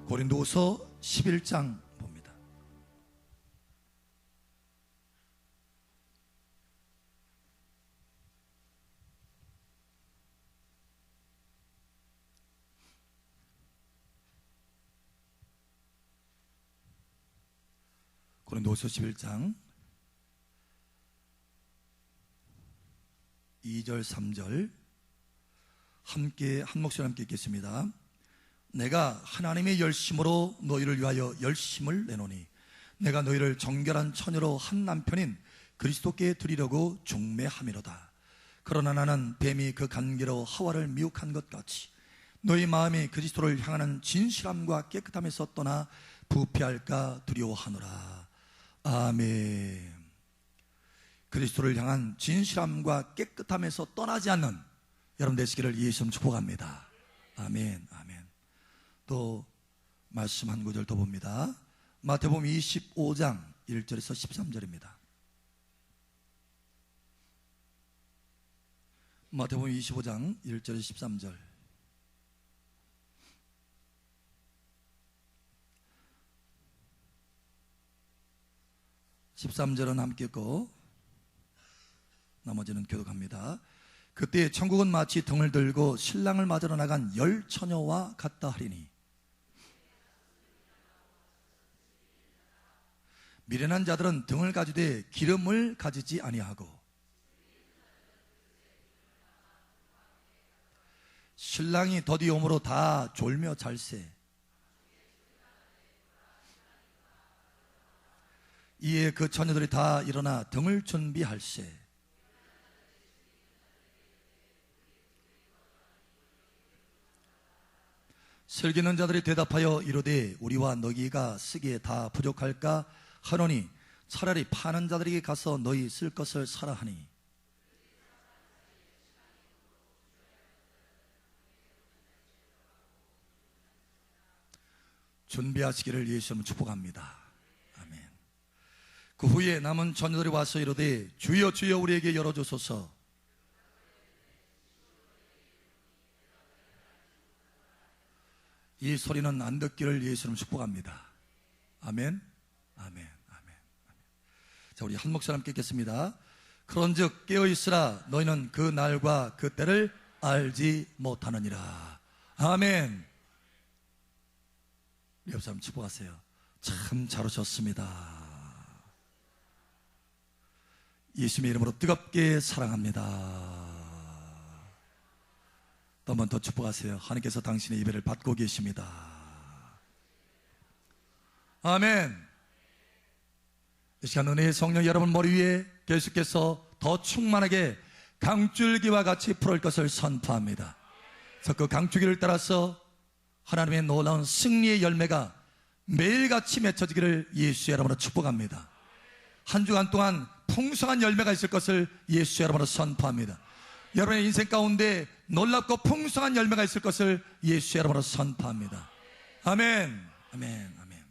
고린도후서 11장 봅니다. 고린도후서 11장 2절 3절 함께 한 목소리 함께 읽겠습니다. 내가 하나님의 열심으로 너희를 위하여 열심을 내노니 내가 너희를 정결한 처녀로 한 남편인 그리스도께 드리려고 중매함이로다. 그러나 나는 뱀이 그 간계로 하와를 미혹한 것 같이 너희 마음이 그리스도를 향하는 진실함과 깨끗함에서 떠나 부패할까 두려워하노라. 아멘. 그리스도를 향한 진실함과 깨끗함에서 떠나지 않는 여러분 되시기를 예수 이름으로 축복합니다. 아멘. 아멘. 또 말씀 한 구절 더 봅니다. 마태복음 25장 1절에서 13절입니다. 마태복음 25장 1절에서 13절. (13절은) 함께 읽고 나머지는 교독합니다. 그때 천국은 마치 등을 들고 신랑을 맞으러 나간 10 처녀와 같다 하리니 미련한 자들은 등을 가지되 기름을 가지지 아니하고 신랑이 더디 오므로 다 졸며 잘세. 이에 그 처녀들이 다 일어나 등을 준비할세. 슬기는 자들이 대답하여 이르되 우리와 너희가 쓰기에 다 부족할까 하노니 차라리 파는 자들에게 가서 너희 쓸 것을 사라 하니 준비하시기를 예수 이름으로 축복합니다. 아멘. 그 후에 남은 처녀들이 와서 이르되 주여 주여 우리에게 열어주소서. 이 소리는 안 듣기를 예수 이름으로 축복합니다. 아멘. 아멘. 아멘. 자, 우리 한 목소리 함께 읽겠습니다. 그런즉 깨어있으라. 너희는 그 날과 그 때를 알지 못하느니라. 아멘. 옆 사람 축복하세요. 참 잘 오셨습니다. 예수님의 이름으로 뜨겁게 사랑합니다. 또 한 번 더 축복하세요. 하나님께서 당신의 예배를 받고 계십니다. 아멘. 이 시간 은혜의 성령 여러분 머리 위에 계속해서 더 충만하게 강줄기와 같이 풀을 것을 선포합니다. 그래서 그 강줄기를 따라서 하나님의 놀라운 승리의 열매가 매일같이 맺혀지기를 예수의 이름으로 축복합니다. 한 주간 동안 풍성한 열매가 있을 것을 예수의 이름으로 선포합니다. 여러분의 인생 가운데 놀랍고 풍성한 열매가 있을 것을 예수의 이름으로 선포합니다. 아멘. 아멘. 아멘.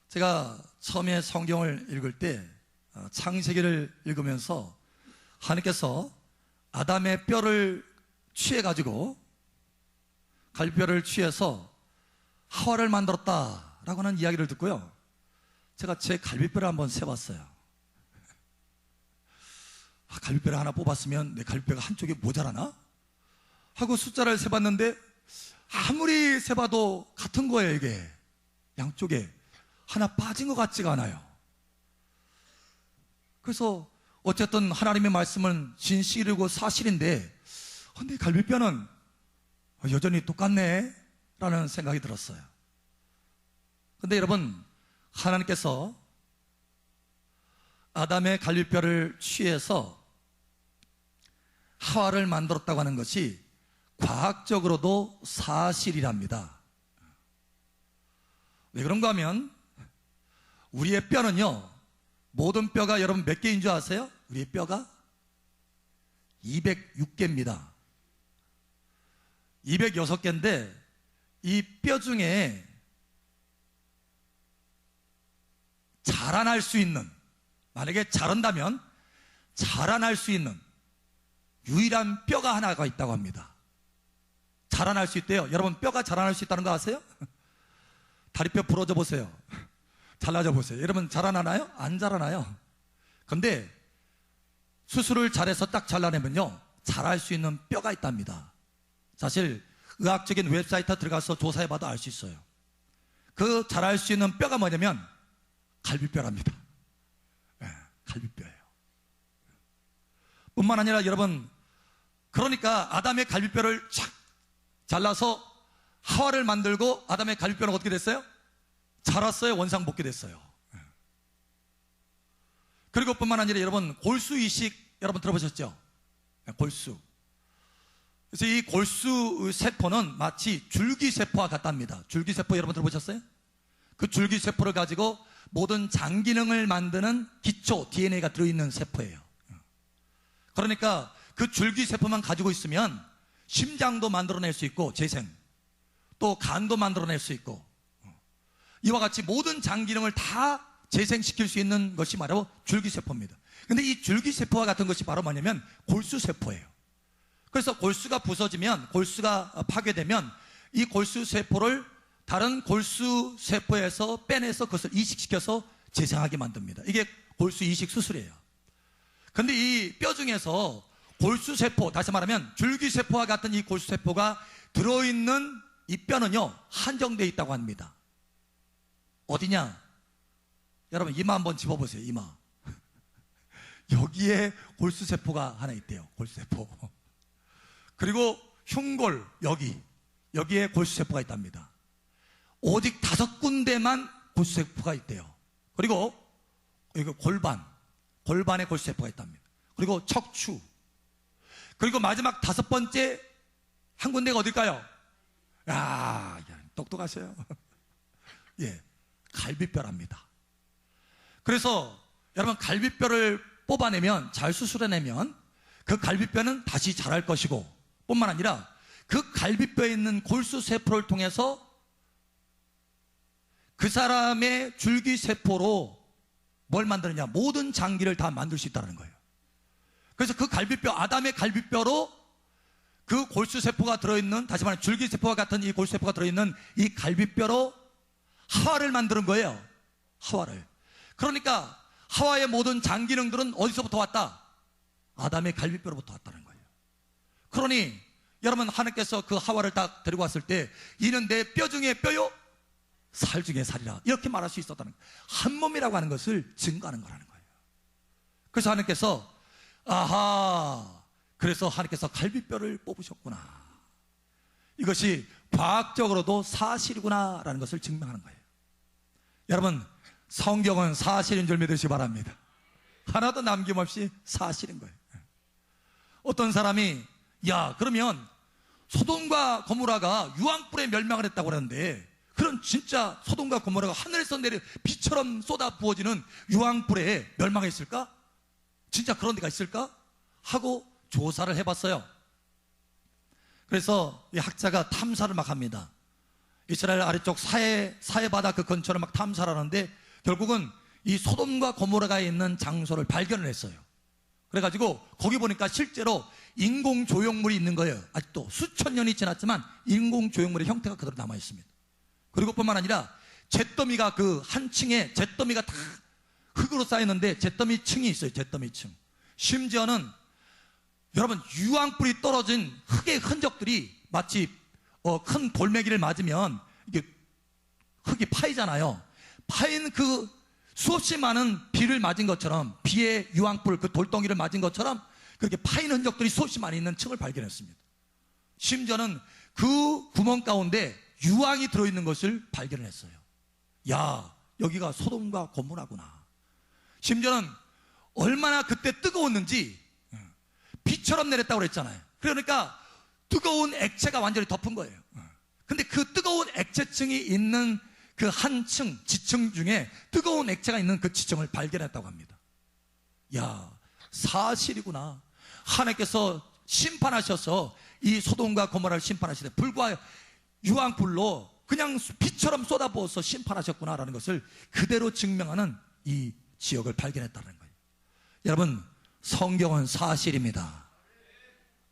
제가 처음에 성경을 읽을 때 창세기를 읽으면서 하나님께서 아담의 뼈를 취해가지고 갈비뼈를 취해서 하와를 만들었다라고 하는 이야기를 듣고요, 제가 제 갈비뼈를 한번 세봤어요. 갈비뼈를 하나 뽑았으면 내 갈비뼈가 한쪽에 모자라나? 하고 숫자를 세봤는데 아무리 세봐도 같은 거예요. 이게 양쪽에 하나 빠진 것 같지가 않아요. 그래서 어쨌든 하나님의 말씀은 진실이고 사실인데 내 갈비뼈는 여전히 똑같네 라는 생각이 들었어요. 근데 여러분, 하나님께서 아담의 갈비뼈를 취해서 하와를 만들었다고 하는 것이 과학적으로도 사실이랍니다. 왜 그런가 하면 우리의 뼈는요, 모든 뼈가 여러분 몇 개인 줄 아세요? 우리의 뼈가 206개입니다. 206개인데 이 뼈 중에 자라날 수 있는, 만약에 자란다면 자라날 수 있는 유일한 뼈가 하나가 있다고 합니다. 자라날 수 있대요. 여러분, 뼈가 자라날 수 있다는 거 아세요? 다리뼈 부러져 보세요. 잘라져 보세요. 여러분, 자라나나요? 안 자라나요. 근데 수술을 잘해서 딱 잘라내면요, 자랄 수 있는 뼈가 있답니다. 사실 의학적인 웹사이트에 들어가서 조사해봐도 알 수 있어요. 그 자랄 수 있는 뼈가 뭐냐면 갈비뼈랍니다. 네, 갈비뼈예요. 뿐만 아니라 여러분, 그러니까 아담의 갈비뼈를 착 잘라서 하와를 만들고 아담의 갈비뼈는 어떻게 됐어요? 자랐어요? 원상복귀 됐어요? 그리고 뿐만 아니라 여러분, 골수 이식 여러분 들어보셨죠? 골수. 그래서 이 골수 세포는 마치 줄기세포와 같답니다. 줄기세포 여러분 들어보셨어요? 그 줄기세포를 가지고 모든 장기능을 만드는 기초 DNA가 들어있는 세포예요. 그러니까 그 줄기세포만 가지고 있으면 심장도 만들어낼 수 있고, 재생, 또 간도 만들어낼 수 있고, 이와 같이 모든 장기능을 다 재생시킬 수 있는 것이 바로 줄기세포입니다. 근데 이 줄기세포와 같은 것이 바로 뭐냐면 골수세포예요. 그래서 골수가 부서지면, 골수가 파괴되면 이 골수세포를 다른 골수세포에서 빼내서 그것을 이식시켜서 재생하게 만듭니다. 이게 골수 이식 수술이에요. 근데 이 뼈 중에서 골수세포, 다시 말하면 줄기세포와 같은 이 골수세포가 들어있는 이 뼈는요, 한정되어 있다고 합니다. 어디냐? 여러분, 이마 한번 집어보세요. 이마. 여기에 골수세포가 하나 있대요. 골수세포. 그리고 흉골, 여기에 골수세포가 있답니다. 오직 5군데만 골수세포가 있대요. 그리고 여기 골반에 골수세포가 있답니다. 그리고 척추, 그리고 마지막 5번째 한 군데가 어딜까요? 야, 똑똑하셔요. 예, 갈비뼈랍니다. 그래서 여러분, 갈비뼈를 뽑아내면, 잘 수술해내면 그 갈비뼈는 다시 자랄 것이고, 뿐만 아니라 그 갈비뼈에 있는 골수세포를 통해서 그 사람의 줄기세포로 뭘 만드느냐? 모든 장기를 다 만들 수 있다는 거예요. 그래서 그 갈비뼈, 아담의 갈비뼈로 그 골수세포가 들어있는, 다시 말하면 줄기세포와 같은 이 골수세포가 들어있는 이 갈비뼈로 하와를 만드는 거예요. 하와를. 그러니까 하와의 모든 장기능들은 어디서부터 왔다? 아담의 갈비뼈로부터 왔다는 거예요. 그러니 여러분, 하나님께서 그 하와를 딱 데리고 왔을 때, 이는 내 뼈 중에 뼈요, 살 중에 살이라, 이렇게 말할 수 있었다는 거예요. 한 몸이라고 하는 것을 증거하는 거라는 거예요. 그래서 하나님께서, 아하, 그래서 하나님께서 갈비뼈를 뽑으셨구나, 이것이 과학적으로도 사실이구나 라는 것을 증명하는 거예요. 여러분, 성경은 사실인 줄 믿으시기 바랍니다. 하나도 남김없이 사실인 거예요. 어떤 사람이, 야, 그러면 소돔과 고모라가 유황불에 멸망을 했다고 그러는데, 그럼 진짜 소돔과 고모라가 하늘에서 내려 비처럼 쏟아 부어지는 유황불에 멸망했을까? 진짜 그런 데가 있을까? 하고 조사를 해봤어요. 그래서 이 학자가 탐사를 막 합니다. 이스라엘 아래쪽 사해 바다 그 근처를 막 탐사를 하는데, 결국은 이 소돔과 고모라가 있는 장소를 발견을 했어요. 그래가지고 거기 보니까 실제로 인공 조형물이 있는 거예요. 아직도 수천 년이 지났지만 인공 조형물의 형태가 그대로 남아 있습니다. 그리고 뿐만 아니라 잿더미가, 그 한 층에 잿더미가 다 흙으로 쌓였는데 잿더미 층이 있어요. 잿더미 층. 심지어는 여러분, 유황불이 떨어진 흙의 흔적들이 마치 큰 돌멩이를 맞으면 이게 흙이 파이잖아요. 파인 그 수없이 많은 비를 맞은 것처럼, 비의 유황불, 그 돌덩이를 맞은 것처럼 그렇게 파인 흔적들이 수없이 많이 있는 층을 발견했습니다. 심지어는 그 구멍 가운데 유황이 들어있는 것을 발견했어요. 야, 여기가 소돔과 고모라구나. 심지어는 얼마나 그때 뜨거웠는지, 비처럼 내렸다고 그랬잖아요. 그러니까 뜨거운 액체가 완전히 덮은 거예요. 근데 그 뜨거운 액체층이 있는 그 한 층, 지층 중에 뜨거운 액체가 있는 그 지층을 발견했다고 합니다. 야, 사실이구나. 하나님께서 심판하셔서 이 소돔과 고모라를 심판하시되 불과 유황불로 그냥 비처럼 쏟아부어서 심판하셨구나라는 것을 그대로 증명하는 이 지역을 발견했다는 거예요. 여러분, 성경은 사실입니다.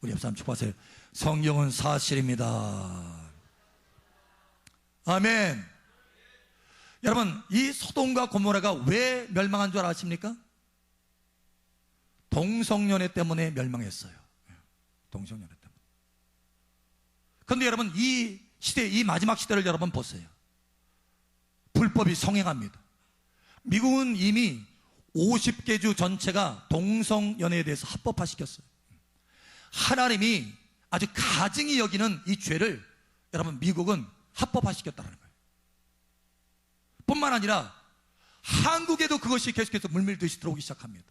우리 옆 사람 축복하세요. 성경은 사실입니다. 아멘. 여러분, 이 소돔과 고모라가 왜 멸망한 줄 아십니까? 동성연애 때문에 멸망했어요. 동성연애 때문에. 그런데 여러분, 이 시대, 이 마지막 시대를 여러분 보세요. 불법이 성행합니다. 미국은 이미 50개 주 전체가 동성연애에 대해서 합법화시켰어요. 하나님이 아주 가증히 여기는 이 죄를 여러분 미국은 합법화시켰다는 거예요. 뿐만 아니라 한국에도 그것이 계속해서 물밀듯이 들어오기 시작합니다.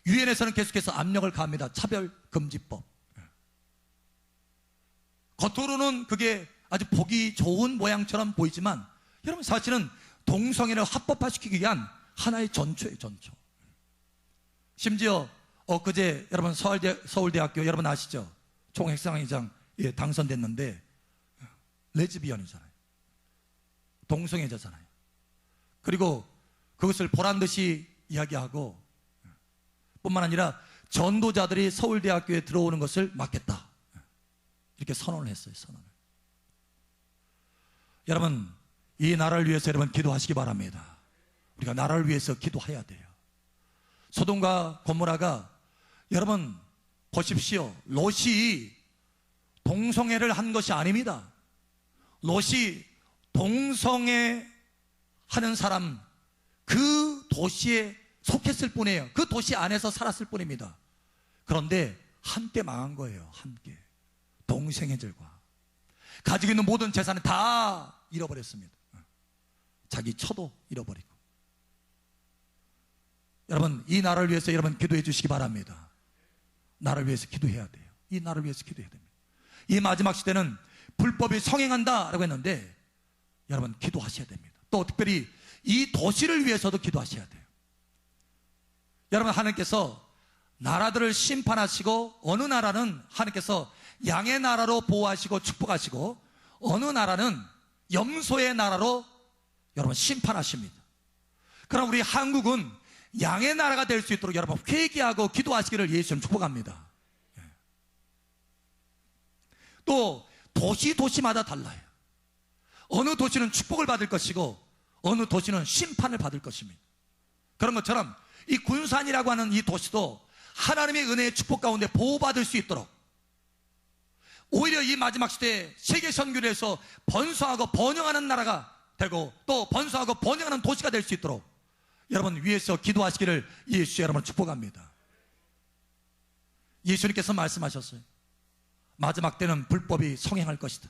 유엔에서는 계속해서 압력을 가합니다. 차별금지법. 겉으로는 그게 아주 보기 좋은 모양처럼 보이지만 여러분 사실은 동성애를 합법화시키기 위한 하나의 전초예요. 전초. 심지어 엊그제 여러분 서울대학교 여러분 아시죠? 총핵상의장 당선됐는데 레즈비언이잖아요. 동성애자잖아요. 그리고 그것을 보란듯이 이야기하고 뿐만 아니라 전도자들이 서울대학교에 들어오는 것을 막겠다 이렇게 선언을 했어요. 선언을. 여러분 이 나라를 위해서 여러분 기도하시기 바랍니다. 우리가 나라를 위해서 기도해야 돼요. 소돔과 고모라가 여러분 보십시오. 롯이 동성애를 한 것이 아닙니다. 롯이 동성애 하는 사람 그 도시에 속했을 뿐이에요. 그 도시 안에서 살았을 뿐입니다. 그런데 함께 망한 거예요. 함께. 동성애들과 가지고 있는 모든 재산을 다 잃어버렸습니다. 자기 처도 잃어버리고. 여러분 이 나라를 위해서 여러분 기도해 주시기 바랍니다. 나라를 위해서 기도해야 돼요. 이 나라를 위해서 기도해야 됩니다. 이 마지막 시대는 불법이 성행한다라고 했는데 여러분 기도하셔야 됩니다. 또 특별히 이 도시를 위해서도 기도하셔야 돼요. 여러분 하나님께서 나라들을 심판하시고 어느 나라는 하나님께서 양의 나라로 보호하시고 축복하시고 어느 나라는 염소의 나라로 여러분 심판하십니다. 그럼 우리 한국은 양의 나라가 될 수 있도록 여러분 회개하고 기도하시기를 예수님 축복합니다. 또 도시마다 달라요. 어느 도시는 축복을 받을 것이고 어느 도시는 심판을 받을 것입니다. 그런 것처럼 이 군산이라고 하는 이 도시도 하나님의 은혜의 축복 가운데 보호받을 수 있도록 오히려 이 마지막 시대에 세계 선교를 해서 번성하고 번영하는 나라가 되고 또 번성하고 번영하는 도시가 될 수 있도록 여러분 위에서 기도하시기를 예수 여러분 축복합니다. 예수님께서 말씀하셨어요. 마지막 때는 불법이 성행할 것이다.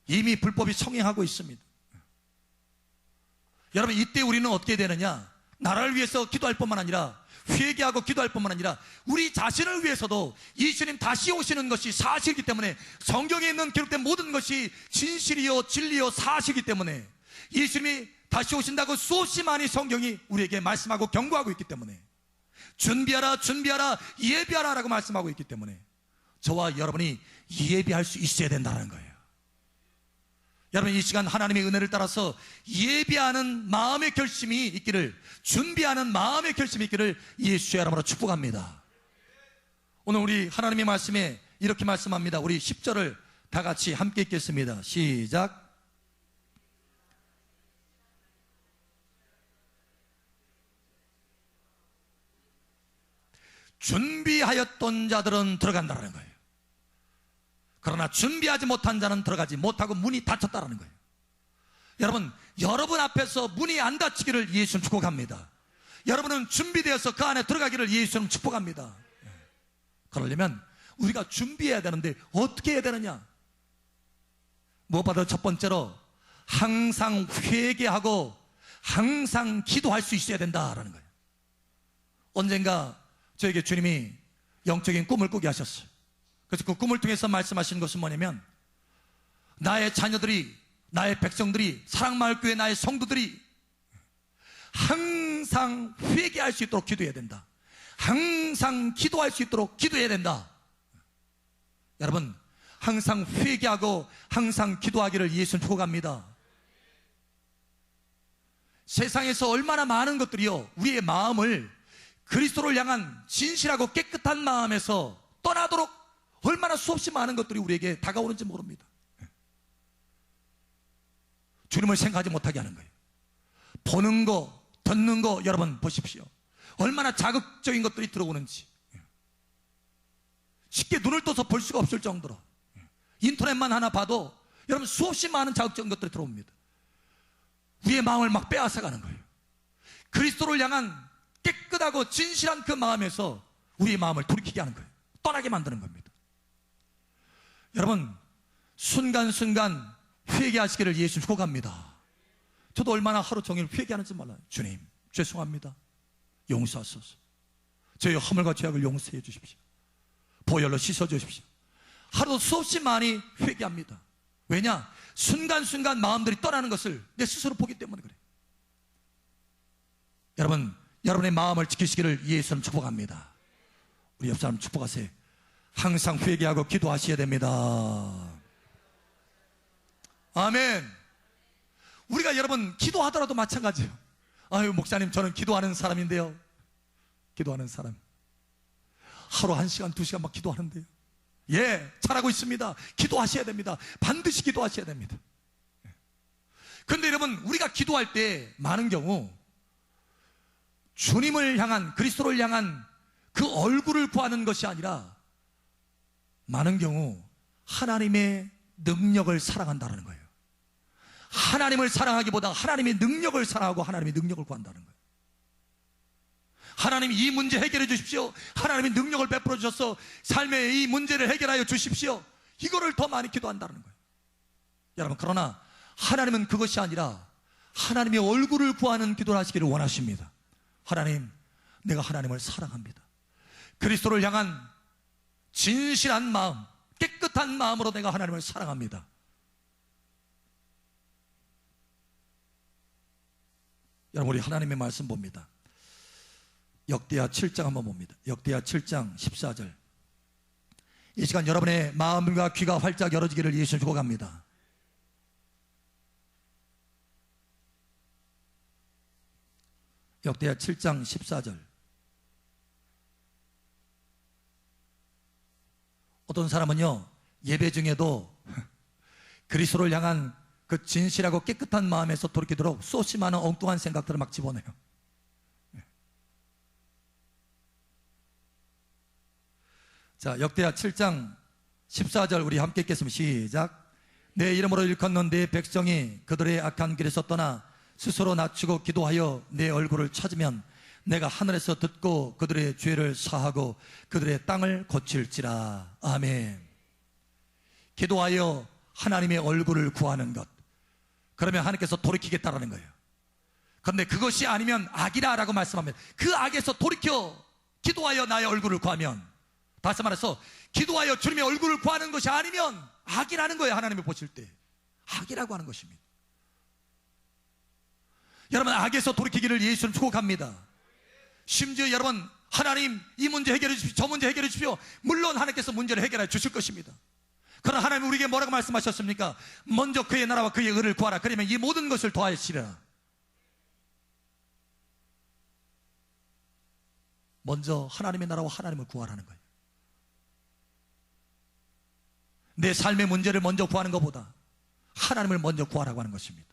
이미 불법이 성행하고 있습니다. 여러분 이때 우리는 어떻게 되느냐? 나라를 위해서 기도할 뿐만 아니라 회개하고 기도할 뿐만 아니라 우리 자신을 위해서도 예수님 다시 오시는 것이 사실이기 때문에 성경에 있는 기록된 모든 것이 진실이요 진리요 사실이기 때문에 예수님이 다시 오신다고 수없이 많이 성경이 우리에게 말씀하고 경고하고 있기 때문에 준비하라 준비하라 예비하라 라고 말씀하고 있기 때문에 저와 여러분이 예비할 수 있어야 된다는 거예요. 여러분 이 시간 하나님의 은혜를 따라서 예비하는 마음의 결심이 있기를 준비하는 마음의 결심이 있기를 예수의 이름으로 축복합니다. 오늘 우리 하나님의 말씀에 이렇게 말씀합니다. 우리 10절을 다 같이 함께 읽겠습니다. 시작. 준비하였던 자들은 들어간다는 거예요. 그러나 준비하지 못한 자는 들어가지 못하고 문이 닫혔다는 거예요. 여러분 앞에서 문이 안 닫히기를 예수님 축복합니다. 여러분은 준비되어서 그 안에 들어가기를 예수님 축복합니다. 그러려면 우리가 준비해야 되는데 어떻게 해야 되느냐? 무엇보다 첫 번째로 항상 회개하고 항상 기도할 수 있어야 된다라는 거예요. 언젠가 저에게 주님이 영적인 꿈을 꾸게 하셨어요. 그래서 그 꿈을 통해서 말씀하시는 것은 뭐냐면 나의 자녀들이 나의 백성들이 사랑마을교회 나의 성도들이 항상 회개할 수 있도록 기도해야 된다. 항상 기도할 수 있도록 기도해야 된다. 여러분 항상 회개하고 항상 기도하기를 예수님 축복합니다. 세상에서 얼마나 많은 것들이요 우리의 마음을 그리스도를 향한 진실하고 깨끗한 마음에서 떠나도록 얼마나 수없이 많은 것들이 우리에게 다가오는지 모릅니다. 주님을 생각하지 못하게 하는 거예요. 보는 거, 듣는 거 여러분 보십시오. 얼마나 자극적인 것들이 들어오는지. 쉽게 눈을 떠서 볼 수가 없을 정도로 인터넷만 하나 봐도 여러분 수없이 많은 자극적인 것들이 들어옵니다. 우리의 마음을 막 빼앗아가는 거예요. 그리스도를 향한 깨끗하고 진실한 그 마음에서 우리의 마음을 돌이키게 하는 거예요. 떠나게 만드는 겁니다. 여러분 순간순간 회개하시기를 예수 축복합니다. 저도 얼마나 하루 종일 회개하는지 몰라요. 주님 죄송합니다. 용서하소서. 저의 허물과 죄악을 용서해 주십시오. 보혈로 씻어 주십시오. 하루도 수없이 많이 회개합니다. 왜냐? 순간순간 마음들이 떠나는 것을 내 스스로 보기 때문에 그래요. 여러분, 여러분의 마음을 지키시기를 예수님 축복합니다. 우리 옆 사람 축복하세요. 항상 회개하고 기도하셔야 됩니다. 아멘. 우리가 여러분 기도하더라도 마찬가지예요. 아유 목사님 저는 기도하는 사람인데요. 기도하는 사람 하루 1시간 2시간 막 기도하는데요. 예, 잘하고 있습니다. 기도하셔야 됩니다. 반드시 기도하셔야 됩니다. 그런데 여러분 우리가 기도할 때 많은 경우 주님을 향한, 그리스도를 향한 그 얼굴을 구하는 것이 아니라 많은 경우 하나님의 능력을 사랑한다는 거예요. 하나님을 사랑하기보다 하나님의 능력을 사랑하고 하나님의 능력을 구한다는 거예요. 하나님 이 문제 해결해 주십시오. 하나님의 능력을 베풀어 주셔서 삶의 이 문제를 해결하여 주십시오. 이거를 더 많이 기도한다는 거예요. 여러분 그러나 하나님은 그것이 아니라 하나님의 얼굴을 구하는 기도를 하시기를 원하십니다. 하나님, 내가 하나님을 사랑합니다. 그리스도를 향한 진실한 마음, 깨끗한 마음으로 내가 하나님을 사랑합니다. 여러분 우리 하나님의 말씀 봅니다. 역대하 7장 한번 봅니다. 역대하 7장 14절. 이 시간 여러분의 마음과 귀가 활짝 열어지기를 예수 축복합니다. 역대하 7장 14절. 어떤 사람은요 예배 중에도 그리스도를 향한 그 진실하고 깨끗한 마음에서 돌이키도록 수없이 많은 엉뚱한 생각들을 막 집어내요. 자, 역대하 7장 14절 우리 함께 읽겠습니다. 시작. 내 이름으로 일컫는 내 백성이 그들의 악한 길에서 떠나 스스로 낮추고 기도하여 내 얼굴을 찾으면 내가 하늘에서 듣고 그들의 죄를 사하고 그들의 땅을 고칠지라. 아멘. 기도하여 하나님의 얼굴을 구하는 것, 그러면 하나님께서 돌이키겠다라는 거예요. 그런데 그것이 아니면 악이라 라고 말씀합니다. 그 악에서 돌이켜 기도하여 나의 얼굴을 구하면, 다시 말해서 기도하여 주님의 얼굴을 구하는 것이 아니면 악이라는 거예요. 하나님이 보실 때 악이라고 하는 것입니다. 여러분 악에서 돌이키기를 예수님 축복합니다. 심지어 여러분 하나님 이 문제 해결해 주십시오, 저 문제 해결해 주십시오. 물론 하나님께서 문제를 해결해 주실 것입니다. 그러나 하나님 우리에게 뭐라고 말씀하셨습니까? 먼저 그의 나라와 그의 의를 구하라. 그러면 이 모든 것을 더하시리라. 먼저 하나님의 나라와 하나님을 구하라는 거예요. 내 삶의 문제를 먼저 구하는 것보다 하나님을 먼저 구하라고 하는 것입니다.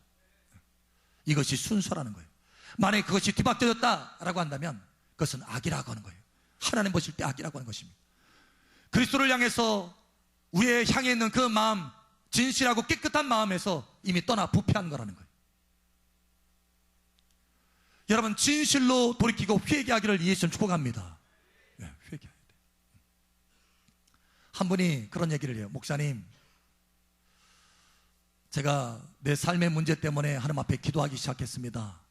이것이 순서라는 거예요. 만약에 그것이 뒤바뀌어졌다라고 한다면 그것은 악이라고 하는 거예요. 하나님 보실 때 악이라고 하는 것입니다. 그리스도를 향해서 우리의 향해 있는 그 마음, 진실하고 깨끗한 마음에서 이미 떠나 부패한 거라는 거예요. 여러분 진실로 돌이키고 회개하기를 예수님 축복합니다. 네, 회개해야 돼요. 한 분이 그런 얘기를 해요. 목사님, 제가 내 삶의 문제 때문에 하나님 앞에 기도하기 시작했습니다.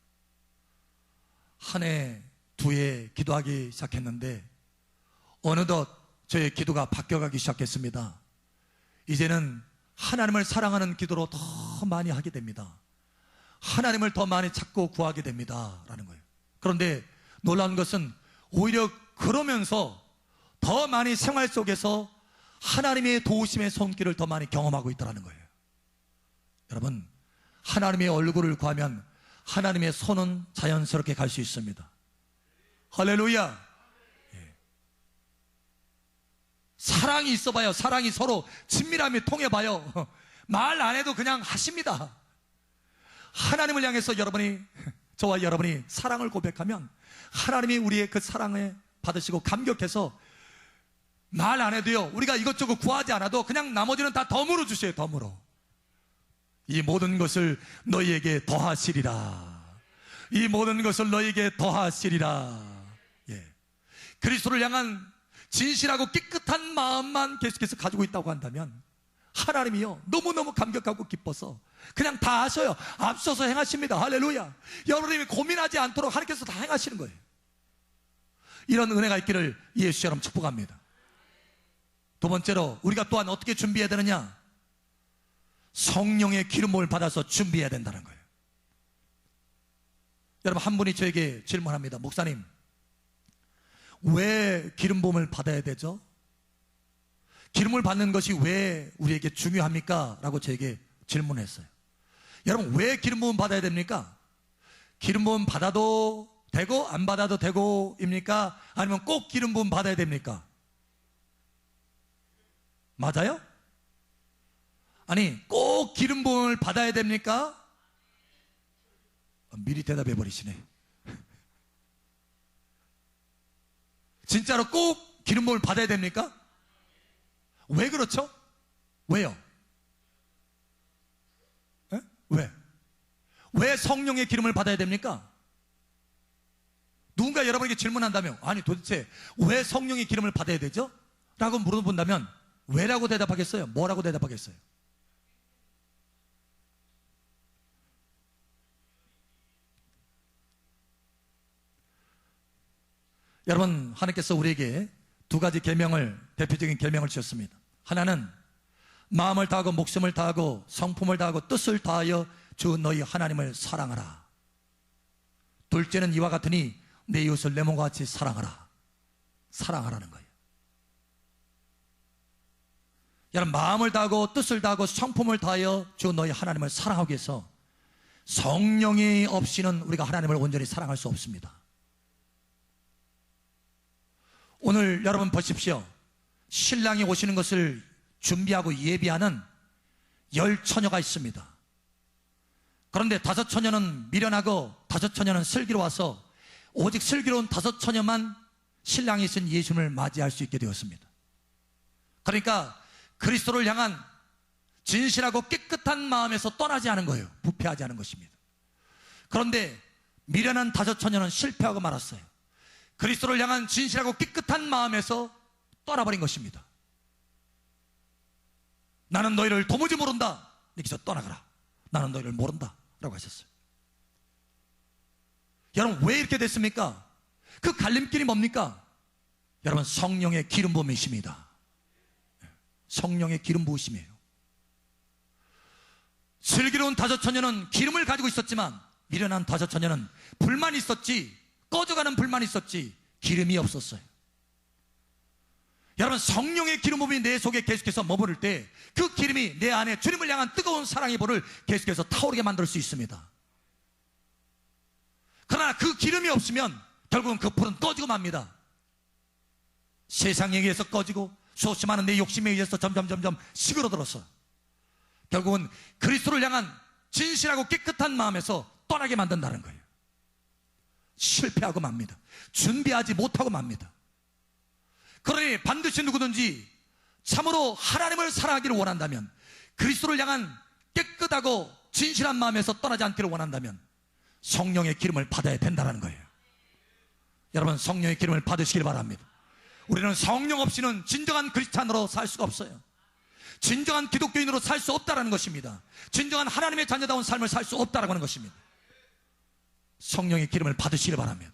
한 해, 두 해 기도하기 시작했는데 어느덧 저의 기도가 바뀌어가기 시작했습니다. 이제는 하나님을 사랑하는 기도로 더 많이 하게 됩니다. 하나님을 더 많이 찾고 구하게 됩니다 라는 거예요. 그런데 놀라운 것은 오히려 그러면서 더 많이 생활 속에서 하나님의 도우심의 손길을 더 많이 경험하고 있다는 거예요. 여러분 하나님의 얼굴을 구하면 하나님의 손은 자연스럽게 갈 수 있습니다. 할렐루야. 예. 사랑이 있어봐요. 사랑이 서로 친밀함이 통해봐요. 말 안 해도 그냥 하십니다. 하나님을 향해서 여러분이, 저와 여러분이 사랑을 고백하면 하나님이 우리의 그 사랑을 받으시고 감격해서 말 안 해도요, 우리가 이것저것 구하지 않아도 그냥 나머지는 다 덤으로 주셔요. 덤으로. 이 모든 것을 너희에게 더하시리라. 이 모든 것을 너희에게 더하시리라. 예. 그리스도를 향한 진실하고 깨끗한 마음만 계속해서 가지고 있다고 한다면 하나님이요, 너무너무 감격하고 기뻐서 그냥 다 하셔요. 앞서서 행하십니다. 할렐루야. 여러분이 고민하지 않도록 하나님께서 다 행하시는 거예요. 이런 은혜가 있기를 예수처럼 축복합니다. 두 번째로 우리가 또한 어떻게 준비해야 되느냐? 성령의 기름부음을 받아서 준비해야 된다는 거예요. 여러분, 한 분이 저에게 질문합니다. 목사님, 왜 기름부음을 받아야 되죠? 기름을 받는 것이 왜 우리에게 중요합니까? 라고 저에게 질문했어요. 여러분, 왜 기름부음 받아야 됩니까? 기름부음 받아도 되고 안 받아도 되고입니까? 아니면 꼭 기름부음 받아야 됩니까? 맞아요? 아니, 꼭 기름부음을 받아야 됩니까? 미리 대답해 버리시네. 진짜로 꼭 기름부음을 받아야 됩니까? 왜 그렇죠? 왜요? 에? 왜? 왜 성령의 기름을 받아야 됩니까? 누군가 여러분에게 질문한다면, 아니 도대체 왜 성령의 기름을 받아야 되죠? 라고 물어본다면 왜라고 대답하겠어요? 뭐라고 대답하겠어요? 여러분, 하나님께서 우리에게 두 가지 계명을, 대표적인 계명을 주셨습니다. 하나는 마음을 다하고 목숨을 다하고 성품을 다하고 뜻을 다하여 주 너희 하나님을 사랑하라. 둘째는 이와 같으니 내 이웃을 내 몸과 같이 사랑하라. 사랑하라는 거예요. 여러분, 마음을 다하고 뜻을 다하고 성품을 다하여 주 너희 하나님을 사랑하기 위해서 성령이 없이는 우리가 하나님을 온전히 사랑할 수 없습니다. 오늘 여러분 보십시오. 신랑이 오시는 것을 준비하고 예비하는 10처녀가 있습니다. 그런데 5처녀는 미련하고 5처녀는 슬기로 와서 오직 슬기로운 5처녀만 신랑이 있은 예수님을 맞이할 수 있게 되었습니다. 그러니까 그리스도를 향한 진실하고 깨끗한 마음에서 떠나지 않은 거예요. 부패하지 않은 것입니다. 그런데 미련한 5처녀는 실패하고 말았어요. 그리스도를 향한 진실하고 깨끗한 마음에서 떠나버린 것입니다. 나는 너희를 도무지 모른다. 여기서 떠나가라. 나는 너희를 모른다 라고 하셨어요. 여러분, 왜 이렇게 됐습니까? 그 갈림길이 뭡니까? 여러분, 성령의 기름 부으심이다. 성령의 기름 부으심이에요. 슬기로운 5처녀는 기름을 가지고 있었지만 미련한 5처녀는 불만이 있었지, 꺼져가는 불만이 있었지 기름이 없었어요. 여러분, 성령의 기름 부음이 내 속에 계속해서 머무를 때 그 기름이 내 안에 주님을 향한 뜨거운 사랑의 불을 계속해서 타오르게 만들 수 있습니다. 그러나 그 기름이 없으면 결국은 그 불은 꺼지고 맙니다. 세상에 의해서 꺼지고 수없이 많은 내 욕심에 의해서 점점 시그러들어서 결국은 그리스도를 향한 진실하고 깨끗한 마음에서 떠나게 만든다는 거예요. 실패하고 맙니다. 준비하지 못하고 맙니다. 그러니 반드시 누구든지 참으로 하나님을 사랑하기를 원한다면, 그리스도를 향한 깨끗하고 진실한 마음에서 떠나지 않기를 원한다면 성령의 기름을 받아야 된다는 거예요. 여러분, 성령의 기름을 받으시길 바랍니다. 우리는 성령 없이는 진정한 크리스찬으로 살 수가 없어요. 진정한 기독교인으로 살 수 없다는 것입니다. 진정한 하나님의 자녀다운 삶을 살 수 없다는 것입니다. 성령의 기름을 받으시길 바랍니다.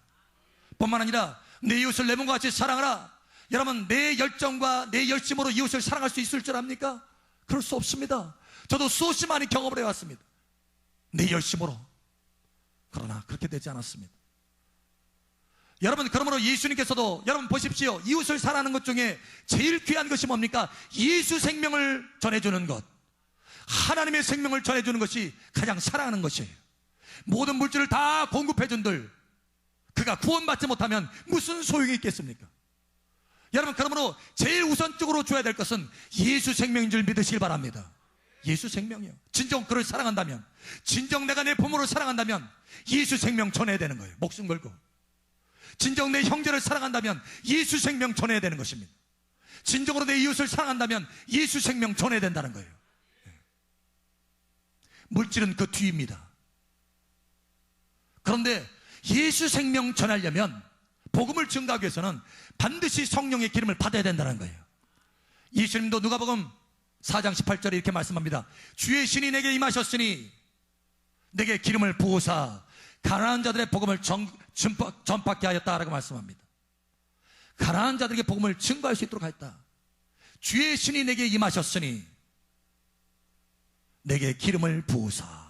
뿐만 아니라 내 이웃을 내 몸과 같이 사랑하라. 여러분, 내 열정과 내 열심으로 이웃을 사랑할 수 있을 줄 압니까? 그럴 수 없습니다. 저도 수없이 많이 경험을 해왔습니다. 내 열심으로. 그러나 그렇게 되지 않았습니다. 여러분, 그러므로 예수님께서도, 여러분 보십시오. 이웃을 사랑하는 것 중에 제일 귀한 것이 뭡니까? 예수 생명을 전해주는 것, 하나님의 생명을 전해주는 것이 가장 사랑하는 것이에요. 모든 물질을 다 공급해준들 그가 구원받지 못하면 무슨 소용이 있겠습니까? 여러분, 그러므로 제일 우선적으로 줘야 될 것은 예수 생명인 줄 믿으시길 바랍니다. 예수 생명이요. 진정 그를 사랑한다면, 진정 내가 내 부모를 사랑한다면 예수 생명 전해야 되는 거예요. 목숨 걸고. 진정 내 형제를 사랑한다면 예수 생명 전해야 되는 것입니다. 진정으로 내 이웃을 사랑한다면 예수 생명 전해야 된다는 거예요. 물질은 그 뒤입니다. 그런데 예수 생명 전하려면, 복음을 증가하기 위해서는 반드시 성령의 기름을 받아야 된다는 거예요. 예수님도 누가복음 4장 18절에 이렇게 말씀합니다. 주의 신이 내게 임하셨으니 내게 기름을 부으사 가난한 자들의 복음을 전파케 하였다라고 말씀합니다. 가난한 자들에게 복음을 증거할 수 있도록 하였다. 주의 신이 내게 임하셨으니 내게 기름을 부으사.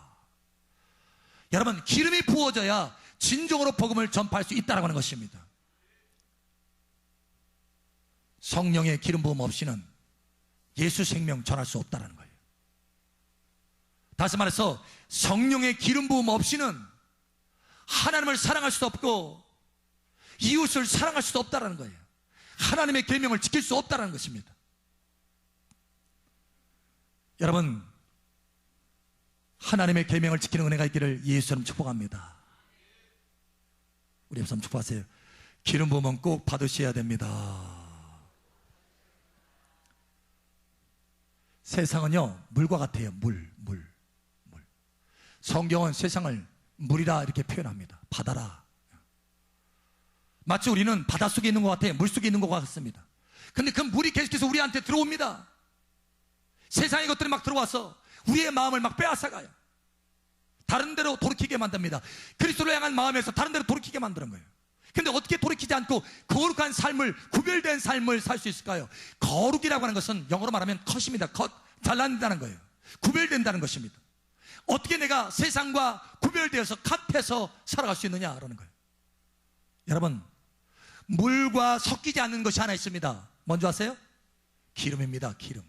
여러분, 기름이 부어져야 진정으로 복음을 전파할 수 있다라고 하는 것입니다. 성령의 기름 부음 없이는 예수 생명 전할 수 없다는 거예요. 다시 말해서 성령의 기름 부음 없이는 하나님을 사랑할 수도 없고 이웃을 사랑할 수도 없다는 거예요. 하나님의 계명을 지킬 수 없다는 것입니다. 여러분, 하나님의 계명을 지키는 은혜가 있기를 예수처럼 축복합니다. 우리 옆 사람 축복하세요. 기름 부음은 꼭 받으셔야 됩니다. 세상은요, 물과 같아요. 물. 성경은 세상을 물이라 이렇게 표현합니다. 바다라. 마치 우리는 바닷속에 있는 것 같아요. 물속에 있는 것 같습니다. 근데 그 물이 계속해서 우리한테 들어옵니다. 세상의 것들이 막 들어와서 우리의 마음을 막 빼앗아가요. 다른 데로 돌이키게 만듭니다. 그리스도를 향한 마음에서 다른 데로 돌이키게 만드는 거예요. 근데 어떻게 돌이키지 않고 거룩한 삶을, 구별된 삶을 살 수 있을까요? 거룩이라고 하는 것은 영어로 말하면 컷입니다. 컷, 잘라낸다는 거예요. 구별된다는 것입니다. 어떻게 내가 세상과 구별되어서 컷해서 살아갈 수 있느냐라는 거예요. 여러분, 물과 섞이지 않는 것이 하나 있습니다. 뭔지 아세요? 기름입니다. 기름.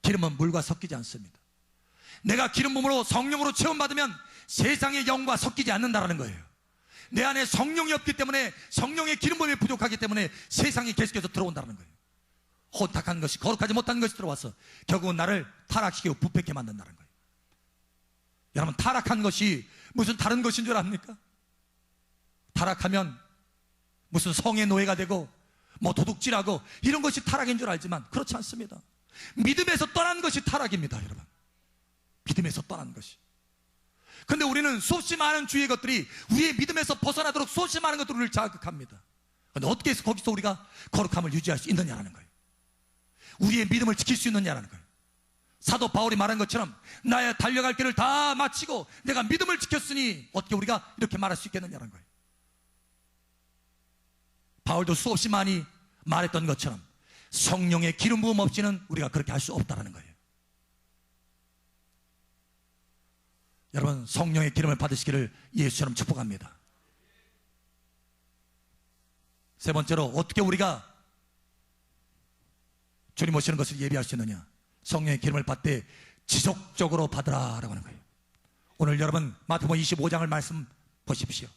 기름은 물과 섞이지 않습니다. 내가 기름 부음으로 성령으로 체험받으면 세상의 영과 섞이지 않는다라는 거예요. 내 안에 성령이 없기 때문에, 성령의 기름 부음이 부족하기 때문에 세상이 계속해서 들어온다는 거예요. 혼탁한 것이, 거룩하지 못한 것이 들어와서 결국은 나를 타락시키고 부패케 만든다는 거예요. 여러분, 타락한 것이 무슨 다른 것인 줄 압니까? 타락하면 무슨 성의 노예가 되고 뭐 도둑질하고 이런 것이 타락인 줄 알지만 그렇지 않습니다. 믿음에서 떠난 것이 타락입니다. 여러분, 믿음에서 떠난 것이. 근데 우리는 수없이 많은 주의 것들이 우리의 믿음에서 벗어나도록 수없이 많은 것들을 우리를 자극합니다. 근데 어떻게 해서 거기서 우리가 거룩함을 유지할 수 있느냐라는 거예요. 우리의 믿음을 지킬 수 있느냐라는 거예요. 사도 바울이 말한 것처럼 나의 달려갈 길을 다 마치고 내가 믿음을 지켰으니 어떻게 우리가 이렇게 말할 수 있겠느냐는 거예요. 바울도 수없이 많이 말했던 것처럼 성령의 기름 부음 없이는 우리가 그렇게 할 수 없다는 거예요. 여러분, 성령의 기름을 받으시기를 예수처럼 축복합니다. 세 번째로, 어떻게 우리가 주님 오시는 것을 예비할 수 있느냐? 성령의 기름을 받되 지속적으로 받으라라고 하는 거예요. 오늘 여러분 마태복음 25장을 말씀 보십시오.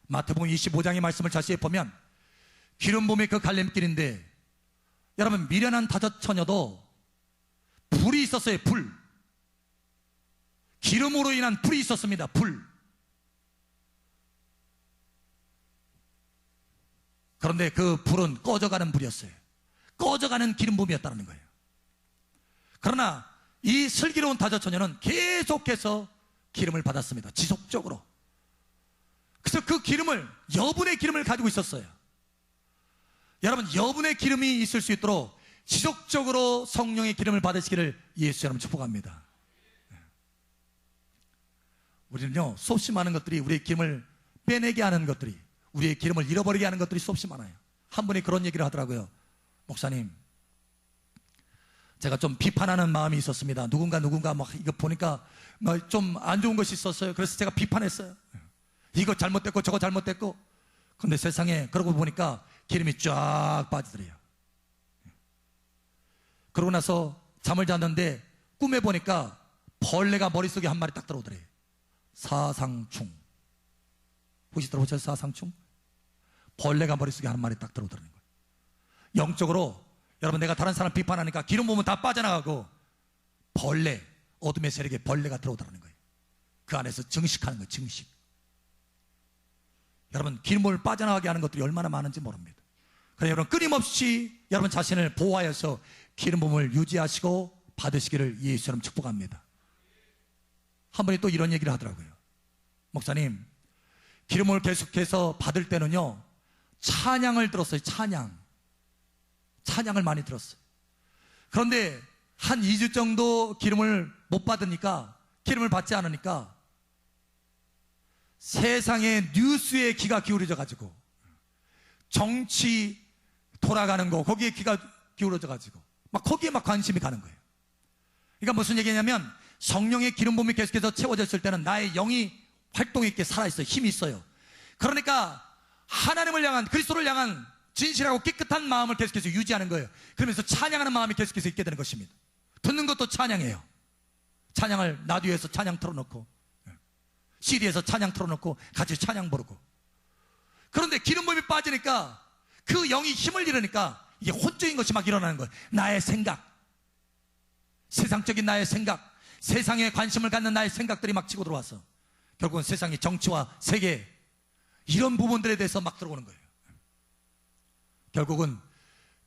마태복음 25장의 말씀을 자세히 보면 기름 부음의 그 갈림길인데, 여러분, 미련한 다섯 처녀도 불이 있었어요. 불. 기름으로 인한 불이 있었습니다. 불. 그런데 그 불은 꺼져가는 불이었어요. 꺼져가는 기름 부음이었다는 거예요. 그러나 이 슬기로운 다섯 처녀는 계속해서 기름을 받았습니다. 지속적으로. 그래서 그 기름을, 여분의 기름을 가지고 있었어요. 여러분, 여분의 기름이 있을 수 있도록 지속적으로 성령의 기름을 받으시기를 예수처럼 축복합니다. 우리는요, 수없이 많은 것들이, 우리의 기름을 빼내게 하는 것들이, 우리의 기름을 잃어버리게 하는 것들이 수없이 많아요. 한 분이 그런 얘기를 하더라고요. 목사님, 제가 좀 비판하는 마음이 있었습니다. 누군가 막 이거 보니까 좀 안 좋은 것이 있었어요. 그래서 제가 비판했어요. 이거 잘못됐고 저거 잘못됐고. 근데 세상에 그러고 보니까 기름이 쫙 빠지더래요. 그러고 나서 잠을 잤는데 꿈에 보니까 벌레가 머릿속에 한 마리 딱 들어오더래요. 사상충. 혹시 들어보셨어요? 사상충? 벌레가 머릿속에 한 마리 딱 들어오더라는 거예요. 영적으로 여러분, 내가 다른 사람 비판하니까 기름 부으면 다 빠져나가고 벌레, 어둠의 세력에 벌레가 들어오더라는 거예요. 그 안에서 증식하는 거예요. 증식. 여러분, 기름 부음을 빠져나가게 하는 것들이 얼마나 많은지 모릅니다. 그래서 여러분, 끊임없이 여러분 자신을 보호하여서 기름 부음을 유지하시고 받으시기를 예수처럼 축복합니다. 한 분이 또 이런 얘기를 하더라고요. 목사님, 기름을 계속해서 받을 때는요, 찬양을 들었어요. 찬양을 많이 들었어요. 그런데 한 2주 정도 기름을 못 받으니까, 기름을 받지 않으니까 세상의 뉴스에 귀가 기울어져 가지고, 정치 돌아가는 거, 거기에 귀가 기울어져 가지고 막 거기에 막 관심이 가는 거예요. 그러니까 무슨 얘기냐면, 성령의 기름 부음이 계속해서 채워졌을 때는 나의 영이 활동 있게 살아있어요. 힘이 있어요. 그러니까 하나님을 향한, 그리스도를 향한 진실하고 깨끗한 마음을 계속해서 유지하는 거예요. 그러면서 찬양하는 마음이 계속해서 있게 되는 것입니다. 듣는 것도 찬양이에요. 찬양을 라디오에서 찬양 틀어놓고, CD에서 찬양 틀어놓고 같이 찬양 부르고. 그런데 기름 부음이 빠지니까, 그 영이 힘을 잃으니까 이게 혼적인 것이 막 일어나는 거예요. 나의 생각, 세상적인 나의 생각, 세상에 관심을 갖는 나의 생각들이 막 치고 들어와서 결국은 세상의 정치와 세계, 이런 부분들에 대해서 막 들어오는 거예요. 결국은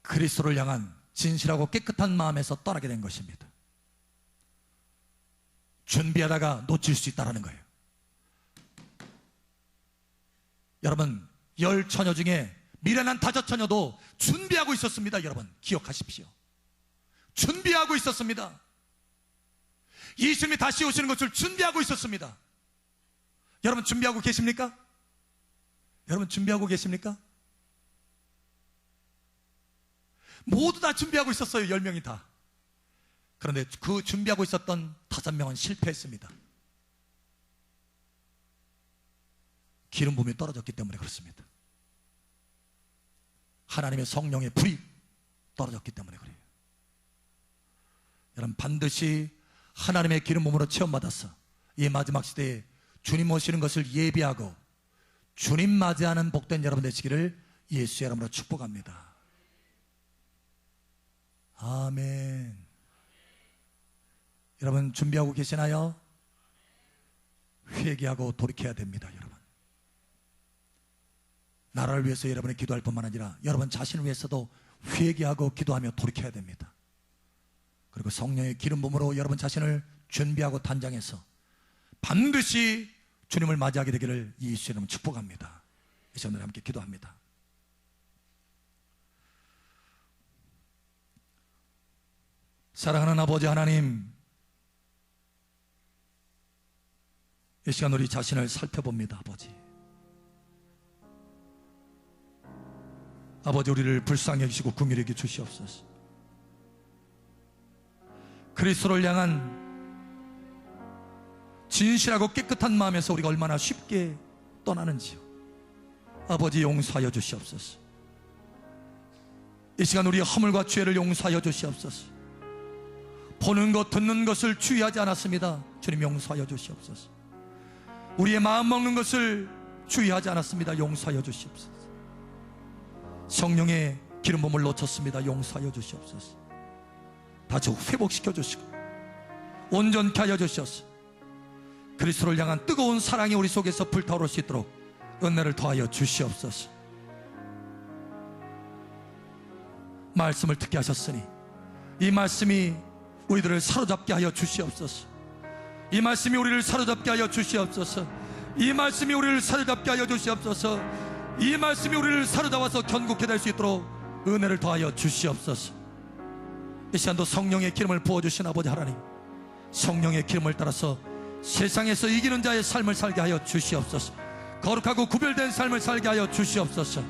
그리스도를 향한 진실하고 깨끗한 마음에서 떠나게 된 것입니다. 준비하다가 놓칠 수 있다는 거예요. 여러분, 10처녀 중에 미련한 5처녀도 준비하고 있었습니다. 여러분, 기억하십시오. 준비하고 있었습니다. 예수님이 다시 오시는 것을 준비하고 있었습니다. 여러분, 준비하고 계십니까? 여러분, 준비하고 계십니까? 모두 다 준비하고 있었어요. 10명이 다. 그런데 그 준비하고 있었던 5명은 실패했습니다. 기름 부음이 떨어졌기 때문에 그렇습니다. 하나님의 성령의 불이 떨어졌기 때문에 그래요. 여러분, 반드시 하나님의 기름 부음으로 체험받아서 이 마지막 시대에 주님 오시는 것을 예비하고 주님 맞이하는 복된 여러분 되시기를 예수의 이름으로 축복합니다. 아멘. 여러분, 준비하고 계시나요? 회개하고 돌이켜야 됩니다. 여러분, 나라를 위해서 여러분이 기도할 뿐만 아니라 여러분 자신을 위해서도 회개하고 기도하며 돌이켜야 됩니다. 그리고 성령의 기름 부음으로 여러분 자신을 준비하고 단장해서 반드시 주님을 맞이하게 되기를 예수의 이름으로 축복합니다. 이 시간에 함께 기도합니다. 사랑하는 아버지 하나님, 이 시간 우리 자신을 살펴봅니다. 아버지, 우리를 불쌍히 여기시고 긍휼히 여겨 주시옵소서. 그리스도를 향한 진실하고 깨끗한 마음에서 우리가 얼마나 쉽게 떠나는지요. 아버지, 용서하여 주시옵소서. 이 시간 우리의 허물과 죄를 용서하여 주시옵소서. 보는 것, 듣는 것을 주의하지 않았습니다. 주님, 용서하여 주시옵소서. 우리의 마음 먹는 것을 주의하지 않았습니다. 용서하여 주시옵소서. 성령의 기름 부음을 놓쳤습니다. 용서하여 주시옵소서. 다시 회복시켜 주시고 온전케 하여 주시옵소서. 그리스도를 향한 뜨거운 사랑이 우리 속에서 불타오를 수 있도록 은혜를 더하여 주시옵소서. 말씀을 듣게 하셨으니 이 말씀이 우리들을 사로잡게 하여 주시옵소서. 이 말씀이 우리를 사로잡게 하여 주시옵소서. 이 말씀이 우리를 사로잡게 하여 주시옵소서. 이 말씀이 우리를 사로잡아서 견고케 될 수 있도록 은혜를 더하여 주시옵소서. 이 시간도 성령의 기름을 부어주신 아버지 하나님, 성령의 기름을 따라서 세상에서 이기는 자의 삶을 살게 하여 주시옵소서. 거룩하고 구별된 삶을 살게 하여 주시옵소서.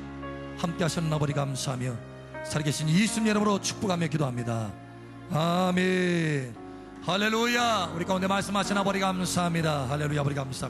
함께 하시는 아버지 감사하며 살아계신 예수님 이름으로 축복하며 기도합니다. 아멘. 할렐루야. 우리 가운데 말씀하신 아버지 감사합니다. 할렐루야. 아버지 감사합니다.